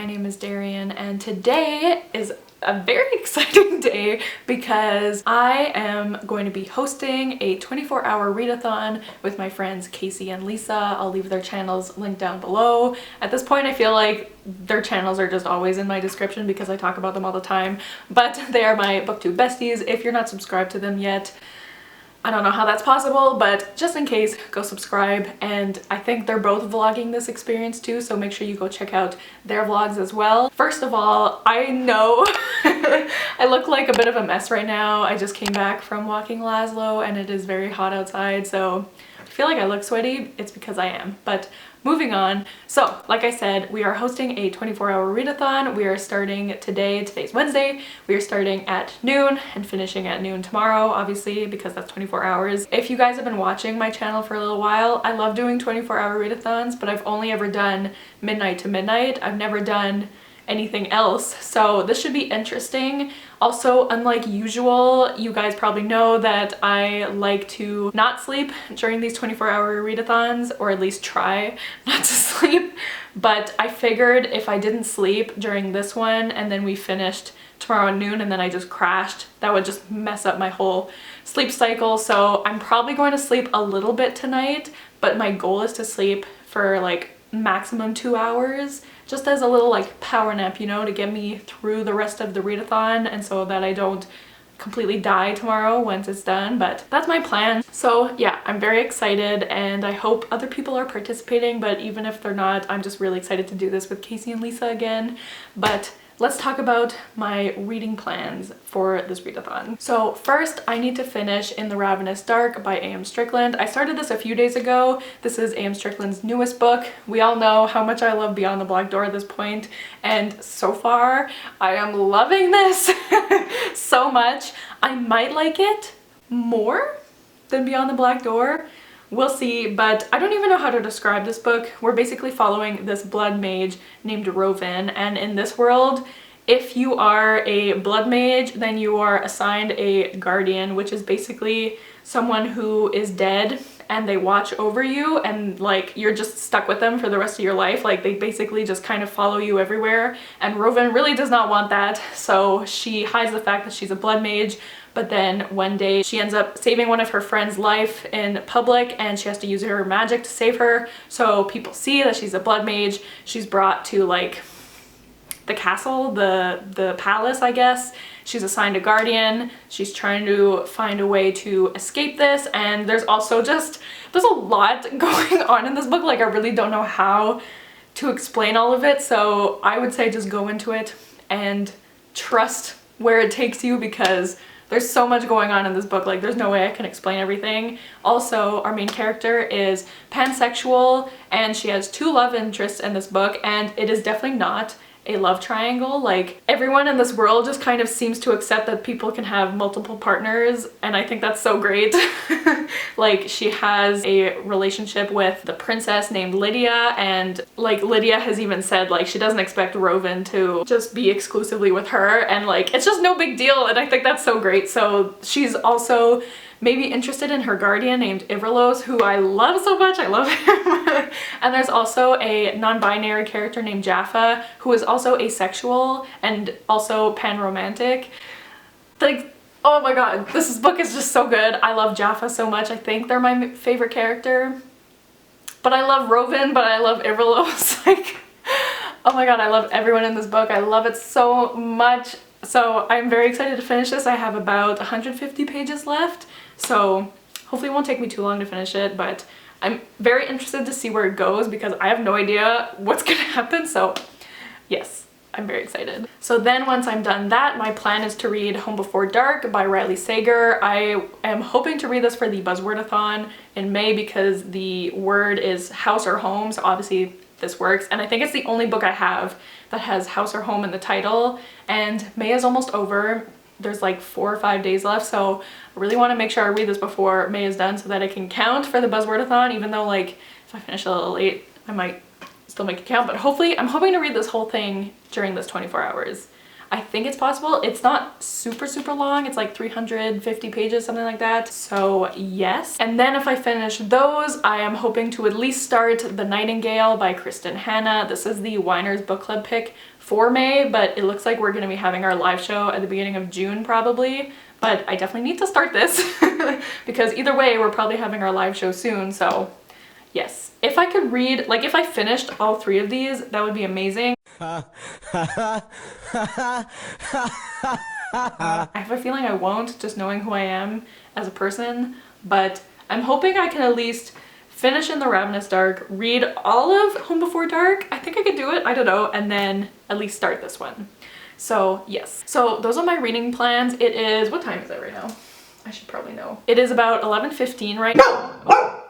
my name is Darian, and today is a very exciting day because I am going to be hosting a 24-hour readathon with my friends Casey and Lisa. I'll leave their channels linked down below. At this point, I feel like their channels are just always in my description because I talk about them all the time, but they are my booktube besties. If you're not subscribed to them yet, I don't know how that's possible, but just in case, go subscribe. And I think they're both vlogging this experience too, so make sure you go check out their vlogs as well. First of all, I know I look like a bit of a mess right now. I just came back from walking Laszlo and it is very hot outside, so I feel like I look sweaty. It's because I am. But moving on. So, like I said, we are hosting a 24-hour readathon. We are starting today. Today's Wednesday. We are starting at noon and finishing at noon tomorrow, obviously, because that's 24 hours. If you guys have been watching my channel for a little while, I love doing 24-hour readathons, but I've only ever done midnight to midnight. I've never done anything else, so this should be interesting. Also, unlike usual, you guys probably know that I like to not sleep during these 24-hour readathons, or at least try not to sleep, but I figured if I didn't sleep during this one and then we finished tomorrow at noon and then I just crashed, that would just mess up my whole sleep cycle. So I'm probably going to sleep a little bit tonight, but my goal is to sleep for like maximum 2 hours, just as a little like power nap, you know, to get me through the rest of the readathon and so that I don't completely die tomorrow once it's done. But that's my plan. So yeah, I'm very excited and I hope other people are participating, but even if they're not, I'm just really excited to do this with Casey and Lisa again. But let's talk about my reading plans for this readathon. So first, I need to finish In the Ravenous Dark by A.M. Strickland. I started this a few days ago. This is A.M. Strickland's newest book. We all know how much I love Beyond the Black Door at this point, and so far, I am loving this so much. I might like it more than Beyond the Black Door. We'll see, but I don't even know how to describe this book. We're basically following this blood mage named Roven, and in this world, if you are a blood mage, then you are assigned a guardian, which is basically someone who is dead and they watch over you and like you're just stuck with them for the rest of your life. Like they basically just kind of follow you everywhere, and Roven really does not want that, so she hides the fact that she's a blood mage. But then one day she ends up saving one of her friend's life in public and she has to use her magic to save her. So people see that she's a blood mage. She's brought to like the castle, the palace, I guess. She's assigned a guardian. She's trying to find a way to escape this, and there's also just, there's a lot going on in this book. Like I really don't know how to explain all of it, so I would say just go into it and trust where it takes you, because there's so much going on in this book. Like there's no way I can explain everything. Also, our main character is pansexual and she has 2 love interests in this book, and it is definitely not a love triangle. Like everyone in this world just kind of seems to accept that people can have multiple partners, and I think that's so great. Like she has a relationship with the princess named Lydia, and like Lydia has even said like she doesn't expect Roven to just be exclusively with her, and like it's just no big deal, and I think that's so great. So she's also maybe interested in her guardian named Iverlos, who I love so much. I love him. And there's also a non-binary character named Jaffa, who is also asexual and also pan-romantic. Like, oh my god, this book is just so good. I love Jaffa so much. I think they're my favorite character. But I love Roven, but I love Iverlos. Like, oh my god, I love everyone in this book. I love it so much. So I'm very excited to finish this. I have about 150 pages left, so hopefully it won't take me too long to finish it, but I'm very interested to see where it goes because I have no idea what's gonna happen, so yes, I'm very excited. So then once I'm done that, my plan is to read Home Before Dark by Riley Sager. I am hoping to read this for the Buzzwordathon in May because the word is house or home, so obviously this works, and I think it's the only book I have that has house or home in the title, and May is almost over. There's like 4 or 5 days left, so I really want to make sure I read this before May is done so that I can count for the Buzzwordathon, even though like if I finish a little late I might still make it count, but hopefully I'm hoping to read this whole thing during this 24 hours. I think it's possible. It's not super long. It's like 350 pages, something like that. So yes. And then if I finish those, I am hoping to at least start The Nightingale by Kristen Hanna. This is the Winer's Book Club pick for May, but it looks like we're going to be having our live show at the beginning of June probably. But I definitely need to start this because either way, we're probably having our live show soon. So yes, if I could read, like if I finished all 3 of these, that would be amazing. I have a feeling I won't, just knowing who I am as a person, but I'm hoping I can at least finish In the Ravenous Dark, read all of Home Before Dark. I think I could do it, I don't know, and then at least start this one. So yes, so those are my reading plans. It is, what time is it right now? I should probably know. It is about 11:15 right now.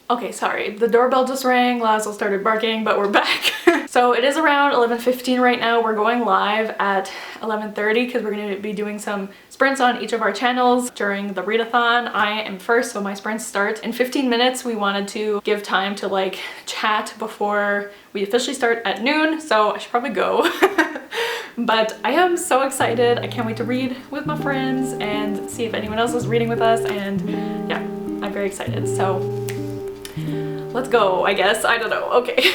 Okay, sorry, the doorbell just rang, Laszlo started barking, but we're back. So it is around 11:15 right now. We're going live at 11:30 because we're going to be doing some sprints on each of our channels during the readathon. I am first, so my sprints start in 15 minutes. We wanted to give time to like chat before we officially start at noon, so I should probably go. But I am so excited. I can't wait to read with my friends and see if anyone else is reading with us, and yeah, I'm very excited. So let's go, I guess. I don't know. Okay.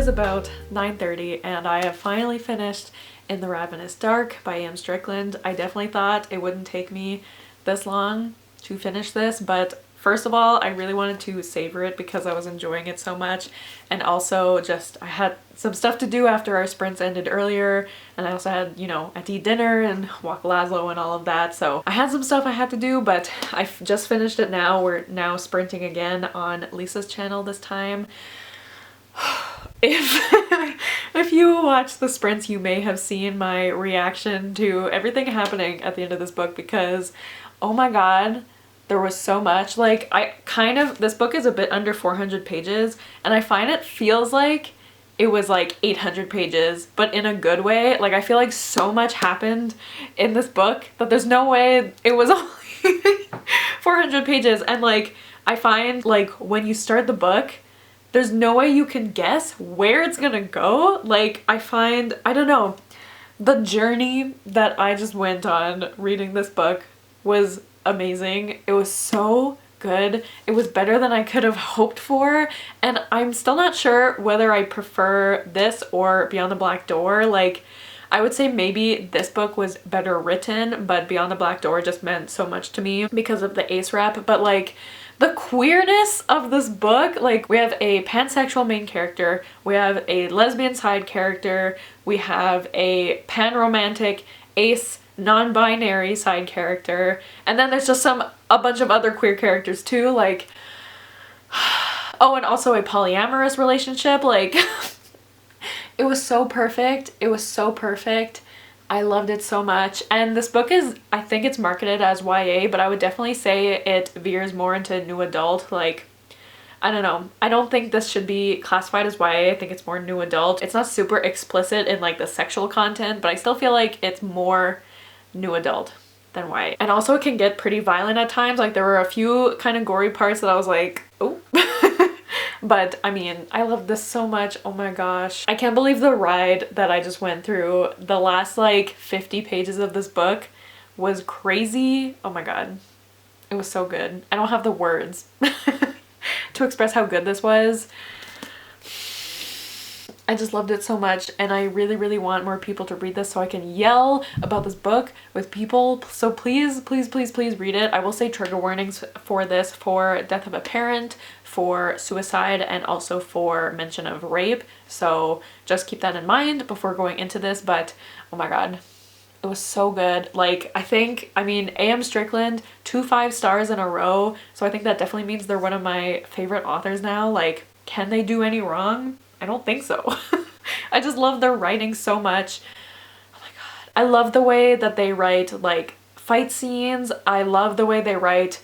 About 9:30 and I have finally finished In the Ravenous Dark by Am Strickland. I definitely thought it wouldn't take me this long to finish this, but first of all, I really wanted to savor it because I was enjoying it so much, and also just I had some stuff to do after our sprints ended earlier, and I also had, you know, I had to eat dinner and walk Laszlo and all of that, so I had some stuff I had to do, but I just finished it now. We're now sprinting again on Lisa's channel this time. If you watch the sprints, you may have seen my reaction to everything happening at the end of this book because, oh my god, there was so much. Like, this book is a bit under 400 pages, and I find it feels like it was like 800 pages, but in a good way. Like, I feel like so much happened in this book that there's no way it was only 400 pages. And like, I find like when you start the book, there's no way you can guess where it's gonna go. Like, I find, I don't know, the journey that I just went on reading this book was amazing. It was so good. It was better than I could have hoped for, and I'm still not sure whether I prefer this or Beyond the Black Door. Like, I would say maybe this book was better written, but Beyond the Black Door just meant so much to me because of the ace rap. But like, the queerness of this book, like, we have a pansexual main character, we have a lesbian side character, we have a pan-romantic ace non-binary side character, and then there's just a bunch of other queer characters too, like, oh, and also a polyamorous relationship. Like, it was so perfect. It was so perfect. I loved it so much. And this book is, I think it's marketed as YA, but I would definitely say it veers more into new adult. Like, I don't know. I don't think this should be classified as YA. I think it's more new adult. It's not super explicit in like the sexual content, but I still feel like it's more new adult than YA. And also it can get pretty violent at times. Like, there were a few kind of gory parts that I was like, oh. But I mean, I love this so much. Oh my gosh. I can't believe the ride that I just went through. The last like 50 pages of this book was crazy. Oh my god. It was so good. I don't have the words to express how good this was. I just loved it so much, and I really, really want more people to read this so I can yell about this book with people. So please, please, please, please read it. I will say trigger warnings for this, for death of a parent, for suicide, and also for mention of rape. So just keep that in mind before going into this, but oh my god. It was so good. Like, I mean, A.M. Strickland, 2 5-stars in a row. So I think that definitely means they're one of my favorite authors now. Like, can they do any wrong? I don't think so. I just love their writing so much. Oh my god. I love the way that they write like fight scenes. I love the way they write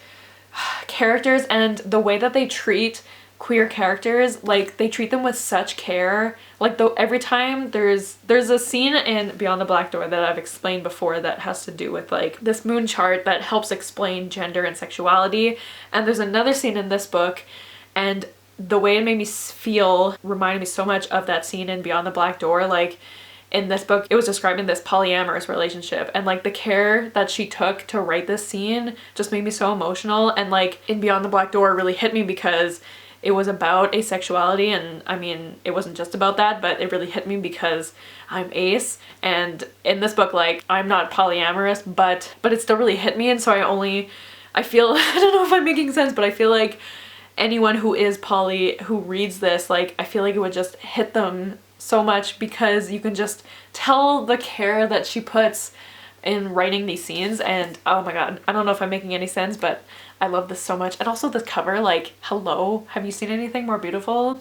characters and the way that they treat queer characters. Like, they treat them with such care. Like, though, every time there's a scene in Beyond the Black Door that I've explained before that has to do with like this moon chart that helps explain gender and sexuality, and there's another scene in this book, and the way it made me feel reminded me so much of that scene in Beyond the Black Door. Like, in this book, it was describing this polyamorous relationship, and like the care that she took to write this scene just made me so emotional. And like in Beyond the Black Door, it really hit me because it was about asexuality, and I mean, it wasn't just about that, but it really hit me because I'm ace, and in this book, like, I'm not polyamorous, but it still really hit me. And so I feel, I don't know if I'm making sense, but I feel like anyone who is poly who reads this, like, I feel like it would just hit them so much because you can just tell the care that she puts in writing these scenes. And oh my god, I don't know if I'm making any sense, but I love this so much. And also the cover, like, hello, have you seen anything more beautiful?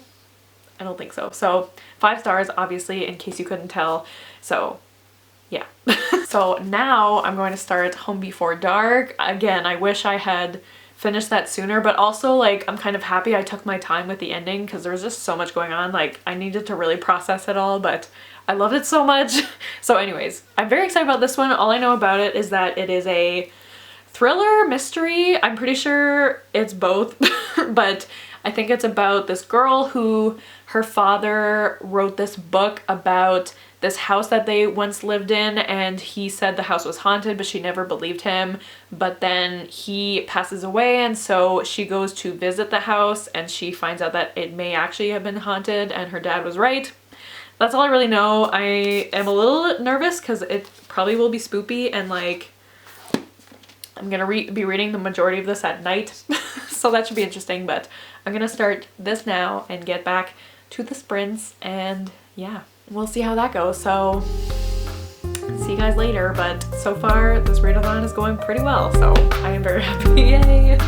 I don't think so. So 5 stars, obviously, in case you couldn't tell. So yeah. So now I'm going to start Home Before Dark. Again, I wish I had finished that sooner, but also like I'm kind of happy I took my time with the ending because there was just so much going on. Like, I needed to really process it all, but I loved it so much. So anyways, I'm very excited about this one. All I know about it is that it is a thriller mystery. I'm pretty sure it's both, but I think it's about this girl who, her father wrote this book about this house that they once lived in, and he said the house was haunted, but she never believed him. But then he passes away, and so she goes to visit the house and she finds out that it may actually have been haunted and her dad was right. That's all I really know. I am a little nervous because it probably will be spoopy, and like I'm gonna be reading the majority of this at night. So that should be interesting, but I'm gonna start this now and get back to the sprints, and yeah, we'll see how that goes. So see you guys later, but so far this readathon is going pretty well, so I am very happy. Yay!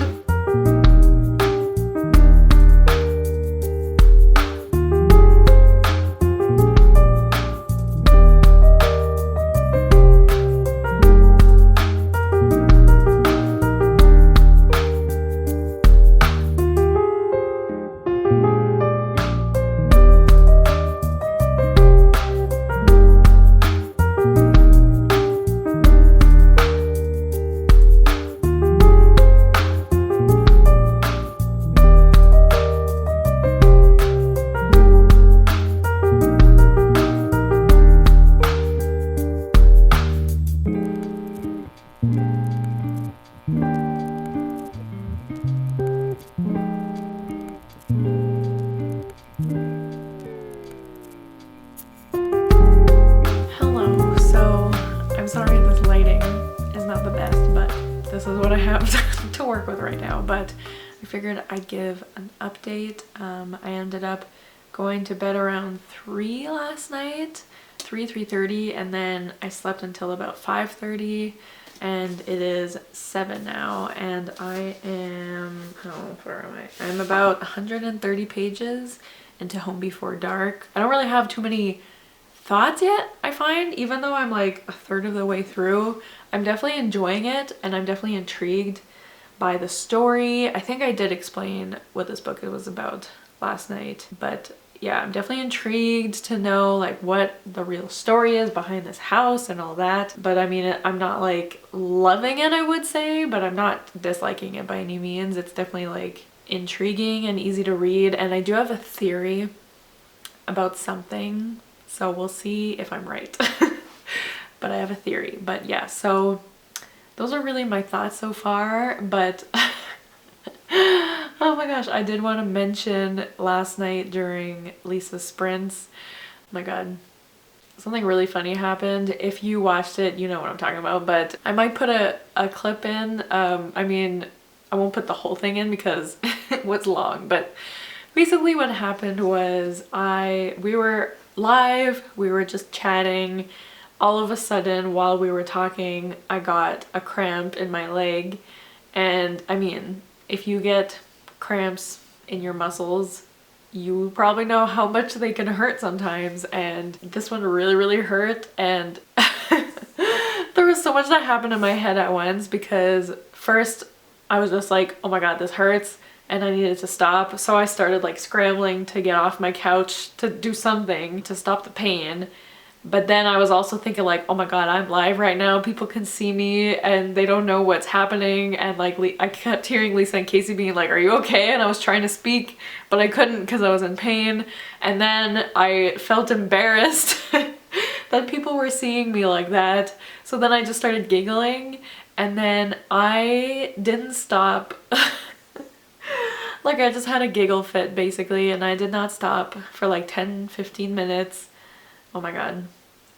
This is what I have to work with right now, but I figured I'd give an update. I ended up going to bed around 3 last night, 3:30, and then I slept until about 5:30, and it is 7 now, and I am, oh, where am I? I'm about 130 pages into Home Before Dark. I don't really have too many thoughts yet, I find, even though I'm like a third of the way through. I'm definitely enjoying it, and I'm definitely intrigued by the story. I think I did explain what this book was about last night, but yeah, I'm definitely intrigued to know like what the real story is behind this house and all that. But I mean, I'm not like loving it, I would say, but I'm not disliking it by any means. It's definitely like intriguing and easy to read, and I do have a theory about something, so we'll see if I'm right. But I have a theory. But yeah, so those are really my thoughts so far. But oh my gosh, I did want to mention last night during Lisa's sprints, oh my god, something really funny happened. If you watched it, you know what I'm talking about, but I might put a clip in. I mean, I won't put the whole thing in because it was long, but basically what happened was we were live, we were just chatting all of a sudden while we were talking, I got a cramp in my leg. And I mean, if you get cramps in your muscles, you probably know how much they can hurt sometimes, and this one really hurt. And there was so much that happened in my head at once, because first I was just like, oh my god, this hurts, and I needed to stop. So I started like scrambling to get off my couch to do something to stop the pain. But then I was also thinking like, oh my god, I'm live right now, people can see me and they don't know what's happening. And like I kept hearing Lisa and Casey being like, are you okay? And I was trying to speak, but I couldn't because I was in pain. And then I felt embarrassed that people were seeing me like that. So then I just started giggling, and then I didn't stop. Like I just had a giggle fit basically, and I did not stop for like 10-15 minutes. Oh my god.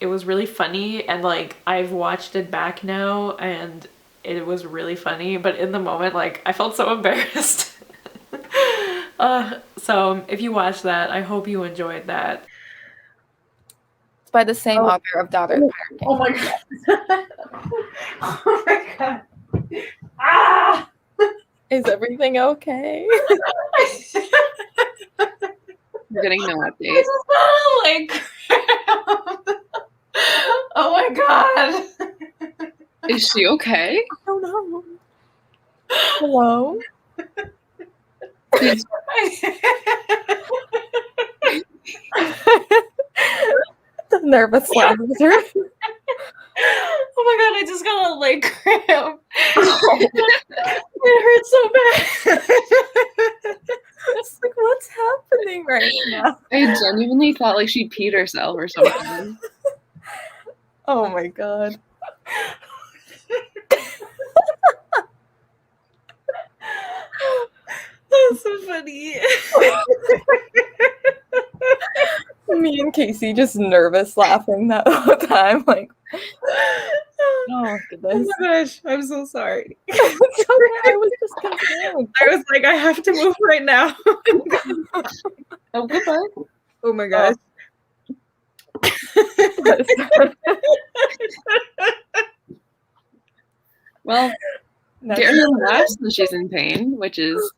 It was really funny, and like I've watched it back now and it was really funny, but in the moment like I felt so embarrassed. So if you watch that, I hope you enjoyed that. It's by the same author of Daughter of the Pirate King. Oh my god. Oh my god. Ah! Is everything okay? We're getting no update. Like, oh my god. Is she okay? I don't know. Hello? The nervous laughter. Oh my god, I just got a leg cramp. It hurts so bad. It's like, what's happening right now? I genuinely thought like she peed herself or something. Oh my god. That's so funny. Me and Casey just nervous laughing that whole time, like, oh goodness. Oh my gosh, I'm so sorry. It's okay, I was just concerned. I was like, I have to move right now. Oh, goodbye. Oh my gosh. Well, Darren laughs when she's in pain, which is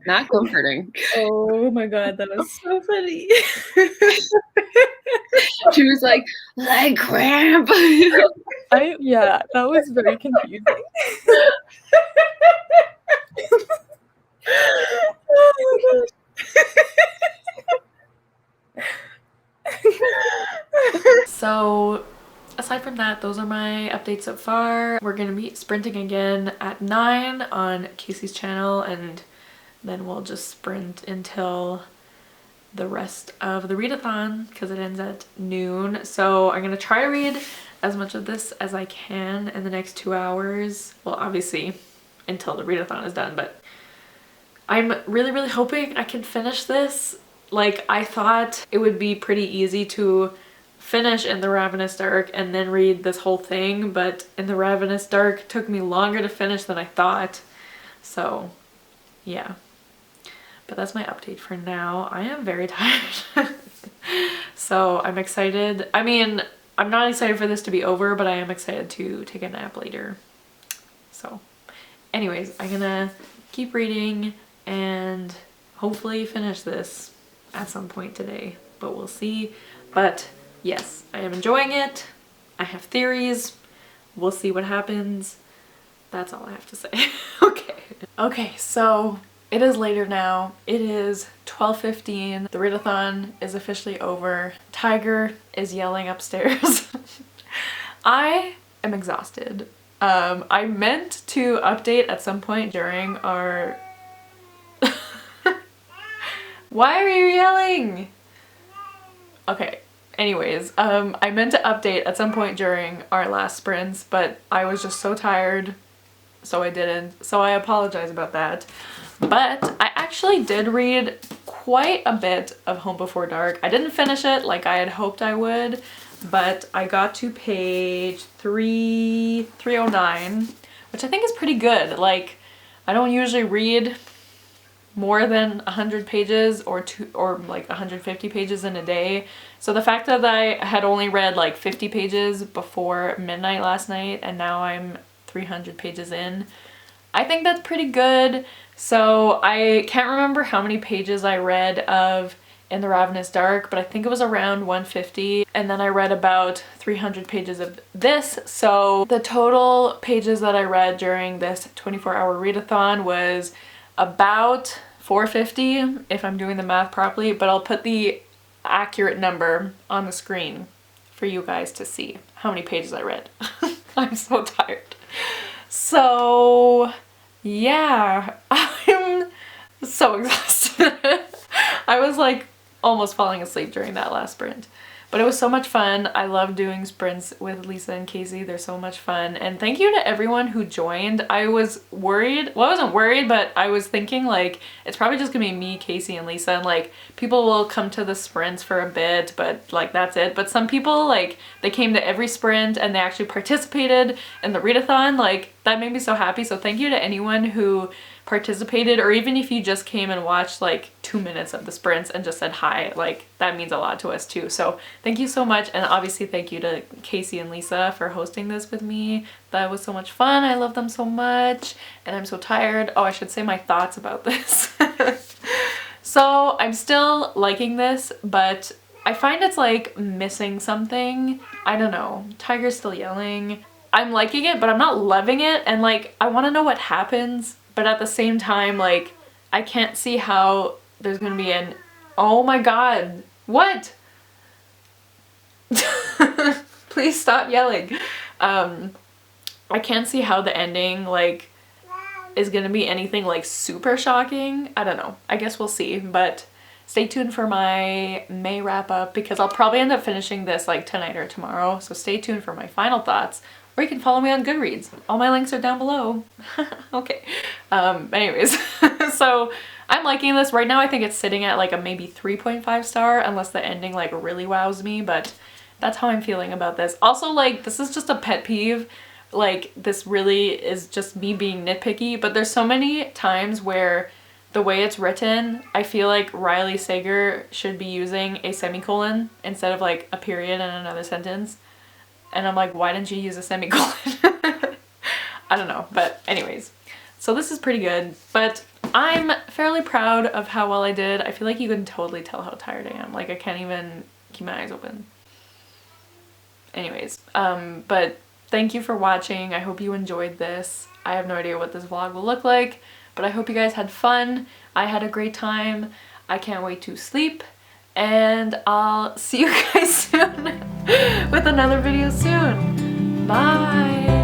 not comforting. Oh my god, that was so funny. She was like, leg cramp. Yeah, that was very confusing. Oh my gosh. So aside from that, those are my updates so far. We're gonna be sprinting again at 9 on Casey's channel, and then we'll just sprint until the rest of the readathon because it ends at noon. So I'm gonna try to read as much of this as I can in the next 2 hours. Well, obviously until the readathon is done, but I'm really hoping I can finish this. Like, I thought it would be pretty easy to finish In the Ravenous Dark and then read this whole thing, but In the Ravenous Dark took me longer to finish than I thought. So yeah, but that's my update for now. I am very tired. So I'm excited. I mean, I'm not excited for this to be over, but I am excited to take a nap later. So anyways, I'm gonna keep reading and hopefully finish this at some point today, but we'll see. But yes, I am enjoying it. I have theories. We'll see what happens. That's all I have to say. Okay, so it is later now. It is 12:15. The readathon is officially over. Tiger is yelling upstairs. I am exhausted. I meant to update at some point during our... Why are you yelling? Okay, anyways, I meant to update at some point during our last sprints, but I was just so tired, so I didn't. So I apologize about that. But I actually did read quite a bit of Home Before Dark. I didn't finish it like I had hoped I would, but I got to page 309, which I think is pretty good. Like, I don't usually read more than 100 pages or like 150 pages in a day. So the fact that I had only read like 50 pages before midnight last night and now I'm 300 pages in, I think that's pretty good. So I can't remember how many pages I read of In the Ravenous Dark, but I think it was around 150, and then I read about 300 pages of this. So the total pages that I read during this 24-hour readathon was about 450 if I'm doing the math properly, but I'll put the accurate number on the screen for you guys to see how many pages I read. I'm so tired. So yeah, I'm so exhausted. I was like almost falling asleep during that last sprint. But it was so much fun. I love doing sprints with Lisa and Casey. They're so much fun. And thank you to everyone who joined. I was worried. Well, I wasn't worried, but I was thinking like, it's probably just gonna be me, Casey, and Lisa. And like, people will come to the sprints for a bit, but like, that's it. But some people, like, they came to every sprint and they actually participated in the readathon. Like, that made me so happy. So thank you to anyone who participated, or even if you just came and watched like 2 minutes of the sprints and just said hi, like that means a lot to us too. So thank you so much, and obviously thank you to Casey and Lisa for hosting this with me. That was so much fun. I love them so much and I'm so tired. Oh, I should say my thoughts about this. So I'm still liking this, but I find it's like missing something. I don't know. Tiger's still yelling. I'm liking it, but I'm not loving it, and like I want to know what happens. But at the same time, like, I can't see how there's gonna be an... Oh my god! What? Please stop yelling. I can't see how the ending, like, is gonna be anything, like, super shocking. I don't know. I guess we'll see. But stay tuned for my May wrap-up, because I'll probably end up finishing this, like, tonight or tomorrow. So stay tuned for my final thoughts. Or you can follow me on Goodreads. All my links are down below. Okay. Anyways, so I'm liking this. Right now I think it's sitting at like a maybe 3.5 star, unless the ending like really wows me, but that's how I'm feeling about this. Also, like, this is just a pet peeve. Like, this really is just me being nitpicky, but there's so many times where the way it's written, I feel like Riley Sager should be using a semicolon instead of like a period and another sentence. And I'm like, why didn't you use a semicolon? I don't know, but anyways. So this is pretty good, but I'm fairly proud of how well I did. I feel like you can totally tell how tired I am. Like, I can't even keep my eyes open. Anyways, but thank you for watching. I hope you enjoyed this. I have no idea what this vlog will look like, but I hope you guys had fun. I had a great time. I can't wait to sleep. And I'll see you guys soon with another video soon. Bye!